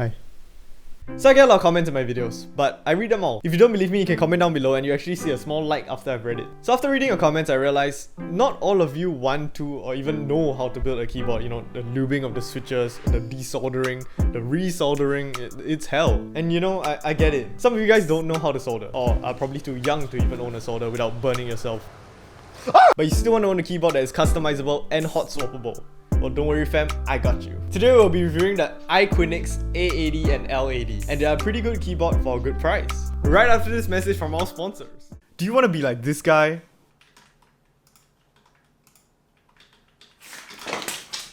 Hi. So I get a lot of comments in my videos, but I read them all. If you don't believe me, you can comment down below and you actually see a small like after I've read it. So after reading your comments, I realized not all of you want to or even know how to build a keyboard. You know, the lubing of the switches, the desoldering, the resoldering, it's hell. And you know, I get it. Some of you guys don't know how to solder or are probably too young to even own a solder without burning yourself. But you still want to own a keyboard that is customizable and hot swappable. Well, don't worry fam, I got you. Today we'll be reviewing the IQUNIX A80 and L80, and they are a pretty good keyboard for a good price. Right after this message from our sponsors. Do you want to be like this guy?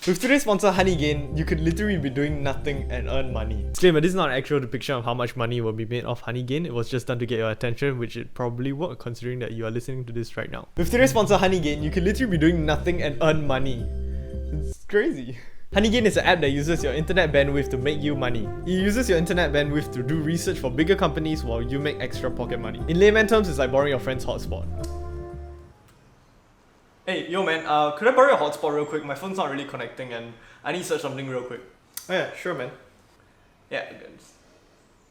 With today's sponsor Honeygain, you could literally be doing nothing and earn money. Disclaimer, this is not an actual depiction of how much money will be made off Honeygain. It was just done to get your attention, which it probably would considering that you are listening to this right now. With today's sponsor Honeygain, you could literally be doing nothing and earn money. It's crazy. Honeygain is an app that uses your internet bandwidth to make you money. It uses your internet bandwidth to do research for bigger companies while you make extra pocket money. In layman terms, it's like borrowing your friend's hotspot. Hey, yo man, could I borrow your hotspot real quick? My phone's not really connecting and I need to search something real quick. Oh yeah, sure man. Yeah,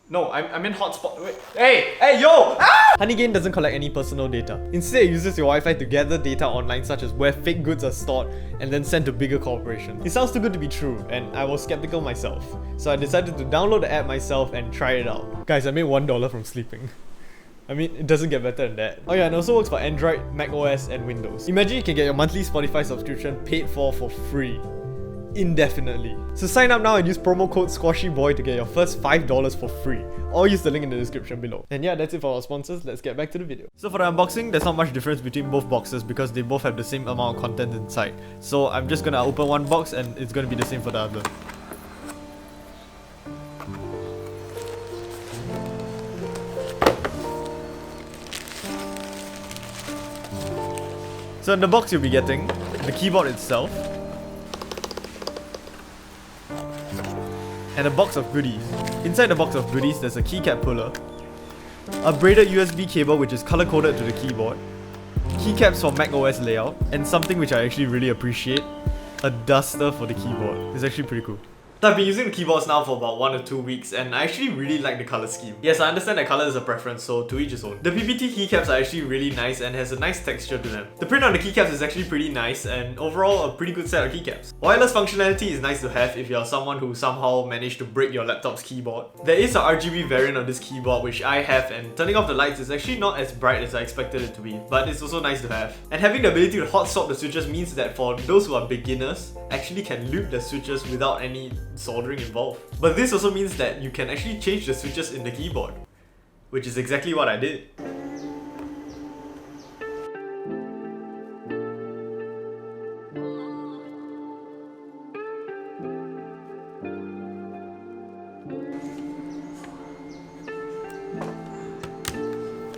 no, I'm in hotspot. Wait. Hey, yo! Ah! Honeygain doesn't collect any personal data. Instead, it uses your Wi-Fi to gather data online, such as where fake goods are stored and then sent to bigger corporations. It sounds too good to be true, and I was skeptical myself. So I decided to download the app myself and try it out. Guys, I made $1 from sleeping. I mean, it doesn't get better than that. Oh yeah, and it also works for Android, macOS, and Windows. Imagine you can get your monthly Spotify subscription paid for free. Indefinitely. So sign up now and use promo code SquashyBoy to get your first $5 for free, or use the link in the description below. And yeah, that's it for our sponsors. Let's get back to the video. So for the unboxing, there's not much difference between both boxes because they both have the same amount of content inside. So I'm just gonna open one box and it's gonna be the same for the other. So in the box you'll be getting the keyboard itself, and a box of goodies. Inside the box of goodies, there's a keycap puller, a braided USB cable which is color-coded to the keyboard, keycaps for macOS layout, and something which I actually really appreciate, a duster for the keyboard. It's actually pretty cool. So I've been using the keyboards now for about 1 or 2 weeks and I actually really like the color scheme. Yes, I understand that color is a preference, so to each his own. The PPT keycaps are actually really nice and has a nice texture to them. The print on the keycaps is actually pretty nice and overall a pretty good set of keycaps. Wireless functionality is nice to have if you're someone who somehow managed to break your laptop's keyboard. There is a RGB variant of this keyboard which I have, and turning off the lights is actually not as bright as I expected it to be, but it's also nice to have. And having the ability to hot swap the switches means that for those who are beginners, actually can loop the switches without any soldering involved. But this also means that you can actually change the switches in the keyboard, which is exactly what I did.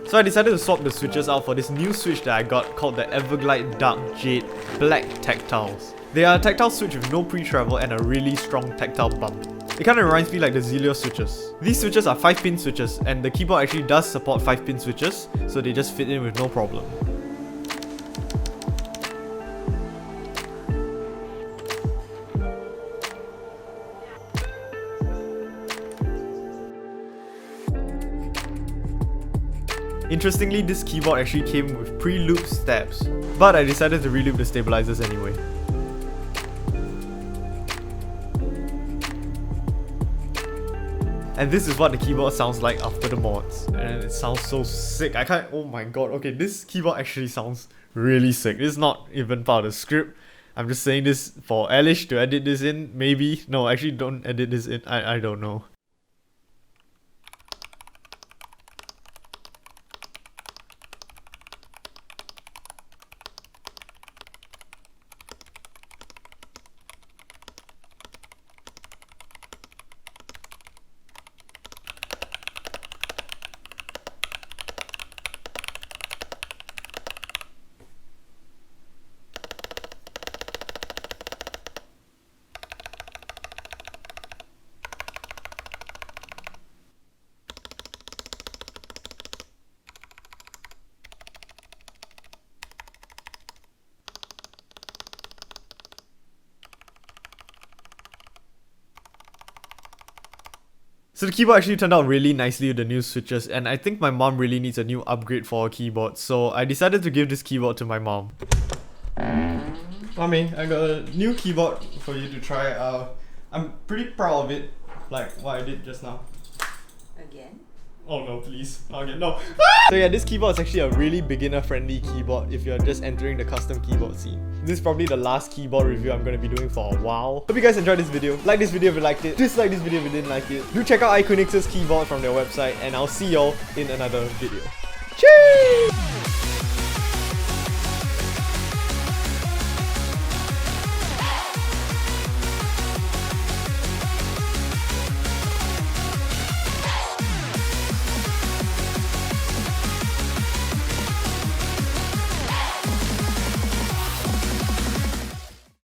So I decided to swap the switches out for this new switch that I got called the Everglide Dark Jade Black Tactiles. They are a tactile switch with no pre-travel and a really strong tactile bump. It kinda reminds me like the Zelios switches. These switches are 5-pin switches and the keyboard actually does support 5-pin switches, so they just fit in with no problem. Interestingly, this keyboard actually came with pre-looped stabs, but I decided to re-loop the stabilizers anyway. And this is what the keyboard sounds like after the mods. And it sounds so sick. I can't, oh my god. Okay, this keyboard actually sounds really sick. This is not even part of the script. I'm just saying this for Elish to edit this in, maybe. No, actually don't edit this in. I don't know. So the keyboard actually turned out really nicely with the new switches, and I think my mom really needs a new upgrade for her keyboard, so I decided to give this keyboard to my mom. Mommy, I got a new keyboard for you to try. I'm pretty proud of it, like what I did just now. Again? Oh no, please. Okay, no. So yeah, this keyboard is actually a really beginner-friendly keyboard if you're just entering the custom keyboard scene. This is probably the last keyboard review I'm going to be doing for a while. Hope you guys enjoyed this video. Like this video if you liked it. Dislike this video if you didn't like it. Do check out IQUNIX's keyboard from their website, and I'll see y'all in another video. Cheers!